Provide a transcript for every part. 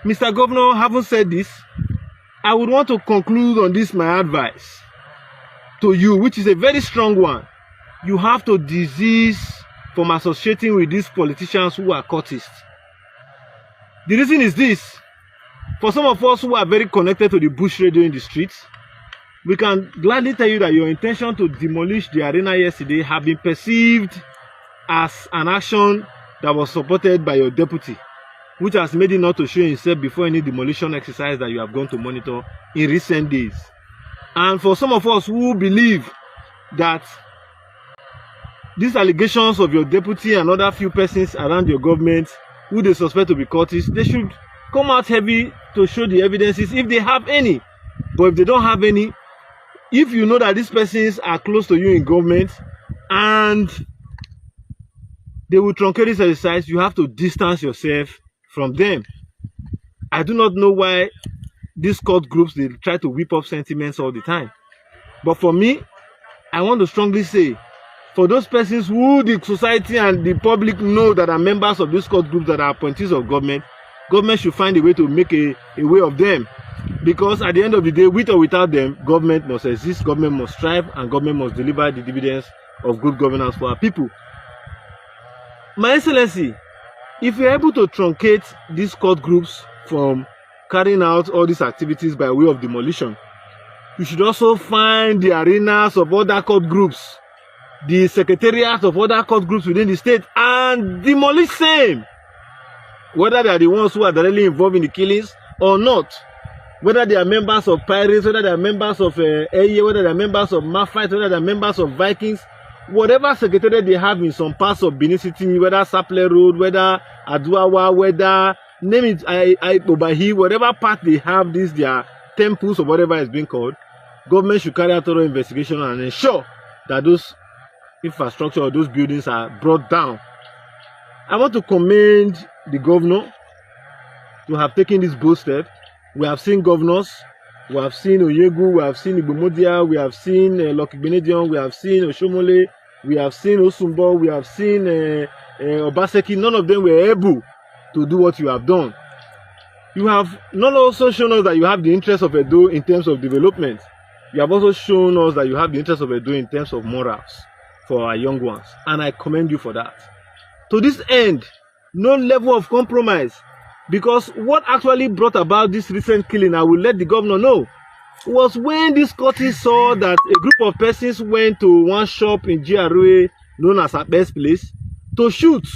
Mr. Governor, having said this, I would want to conclude on this, my advice to you, which is a very strong one. You have to desist from associating with these politicians who are cultists. The reason is this. For some of us who are very connected to the bush radio in the streets, we can gladly tell you that your intention to demolish the arena yesterday have been perceived as an action that was supported by your deputy, which has made it not to show himself before any demolition exercise that you have gone to monitor in recent days. And for some of us who believe that these allegations of your deputy and other few persons around your government who they suspect to be cultists, they should come out heavy to show the evidences if they have any. But if they don't have any, if you know that these persons are close to you in government and they will truncate this exercise, you have to distance yourself from them. I do not know why these cult groups, they try to whip up sentiments all the time. But for me, I want to strongly say, for those persons who the society and the public know that are members of these cult groups that are appointees of government, government should find a way to make a way of them. Because at the end of the day, with or without them, government must exist, government must strive, and government must deliver the dividends of good governance for our people. My Excellency, if you're able to truncate these cult groups from carrying out all these activities by way of demolition, you should also find the arenas of other cult groups, the secretariats of other cult groups within the state, and demolish them. Whether they are the ones who are directly involved in the killings or not. Whether they are members of pirates, whether they are members of Eye, whether they are members of Mafites, whether they are members of Vikings, whatever secretariat they have in some parts of Benin City, whether Saple Road, whether Aduawa, whether name it Obahi, whatever part they have these their temples or whatever it's being called, government should carry out thorough investigation and ensure that those infrastructure or those buildings are brought down. I want to commend the governor to have taken this bold step. We have seen governors, we have seen Oyegu, we have seen Igbomodia, we have seen Lucky Benedion, we have seen Oshomole, we have seen Osumbo, we have seen Obaseki. None of them were able to do what you have done. You have not also shown us that you have the interest of Edo in terms of development. You have also shown us that you have the interest of Edo in terms of morals for our young ones. And I commend you for that. To this end, no level of compromise. Because what actually brought about this recent killing, I will let the governor know, was when this cultists saw that a group of persons went to one shop in GRA known as Best Place to shoot.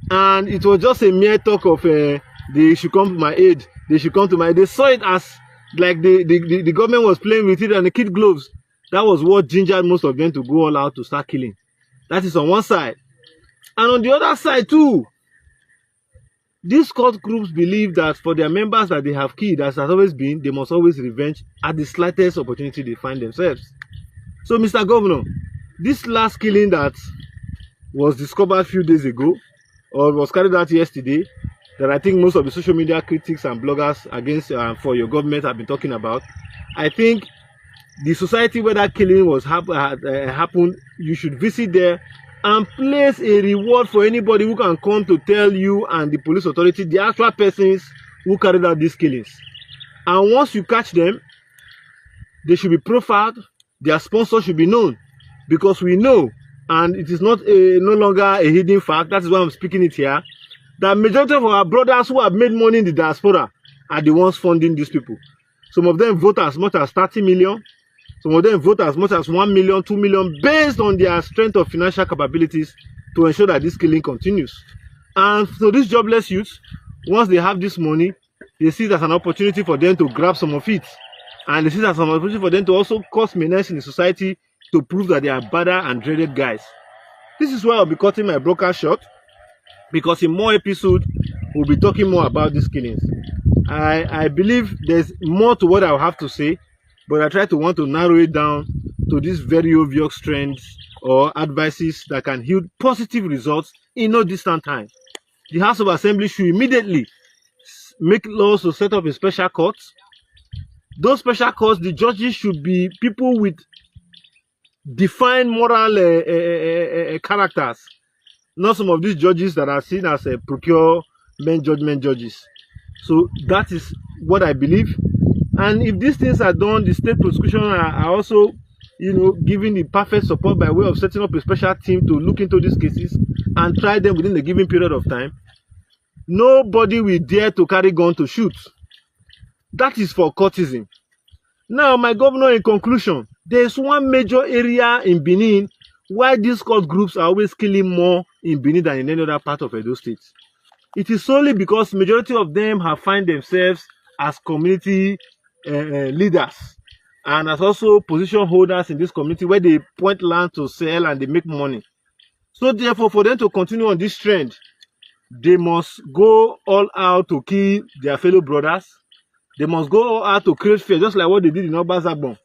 And it was just a mere talk of they should come to my aid, they should come to my aid. They saw it as like the government was playing with it and the kid gloves. That was what gingered most of them to go all out to start killing. That is on one side. And on the other side too, these cult groups believe that for their members that they have killed, as has always been, they must always revenge at the slightest opportunity they find themselves. So, Mr. Governor, this last killing that was discovered a few days ago, or was carried out yesterday, that I think most of the social media critics and bloggers against for your government have been talking about, I think the society where that killing was happened, you should visit there and place a reward for anybody who can come to tell you and the police authority the actual persons who carried out these killings. And once you catch them, they should be profiled, their sponsor should be known, because we know, and it is not no longer a hidden fact, that is why I'm speaking it here, that majority of our brothers who have made money in the diaspora are the ones funding these people. Some of them vote as much as 30 million. Some of them vote as much as 1 million, 2 million, based on their strength of financial capabilities to ensure that this killing continues. And so these jobless youths, once they have this money, they see it as an opportunity for them to grab some of it. And they see it as an opportunity for them to also cause menace in the society to prove that they are badder and dreaded guys. This is why I'll be cutting my broadcast short, because in more episodes, we'll be talking more about these killings. I believe there's more to what I'll have to say, but I want to narrow it down to these very obvious trends or advices that can yield positive results in no distant time. The House of Assembly should immediately make laws to set up a special court. Those special courts, the judges should be people with defined moral characters, not some of these judges that are seen as procurement judgment judges. So that is what I believe. And if these things are done, the state prosecution are also, giving the perfect support by way of setting up a special team to look into these cases and try them within a given period of time. Nobody will dare to carry gun to shoot. That is for courtesan. Now, my governor, in conclusion, there is one major area in Benin why these cult groups are always killing more in Benin than in any other part of Edo State. It is solely because majority of them have find themselves as community leaders and as also position holders in this community where they point land to sell and they make money. So therefore, for them to continue on this trend, they must go all out to kill their fellow brothers. They must go all out to create fear, just like what they did in Obazagbon.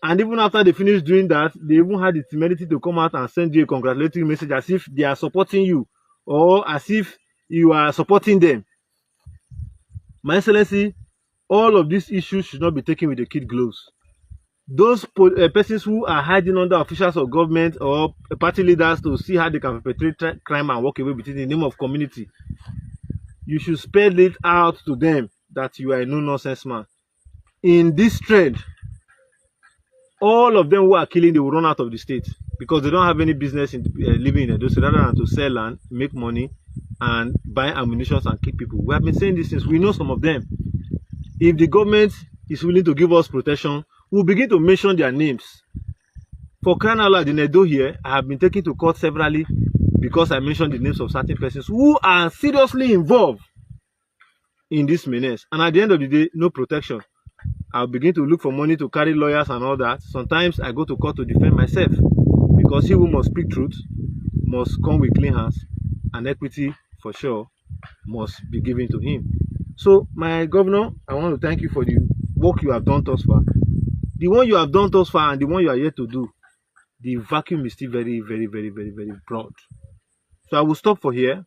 And even after they finished doing that, they even had the temerity to come out and send you a congratulatory message as if they are supporting you or as if you are supporting them. My Excellency, all of these issues should not be taken with the kid gloves. Those persons who are hiding under officials of government or party leaders to see how they can perpetrate crime and walk away with it in the name of community, you should spell it out to them that you are a no-nonsense man. In this trend, all of them who are killing, they will run out of the state because they don't have any business in living in Edo State rather than to sell land, make money, and buy ammunition and kill people. We have been saying this since we know some of them. If the government is willing to give us protection, we'll begin to mention their names. For crying out loud, in Edo here, I have been taken to court severally because I mentioned the names of certain persons who are seriously involved in this menace. And at the end of the day, no protection. I'll begin to look for money to carry lawyers and all that. Sometimes I go to court to defend myself because he who must speak truth must come with clean hands, and equity for sure must be given to him. So, my governor, I want to thank you for the work you have done thus far. The one you have done thus far and the one you are yet to do, the vacuum is still very, very, very, very, very broad. So I will stop for here.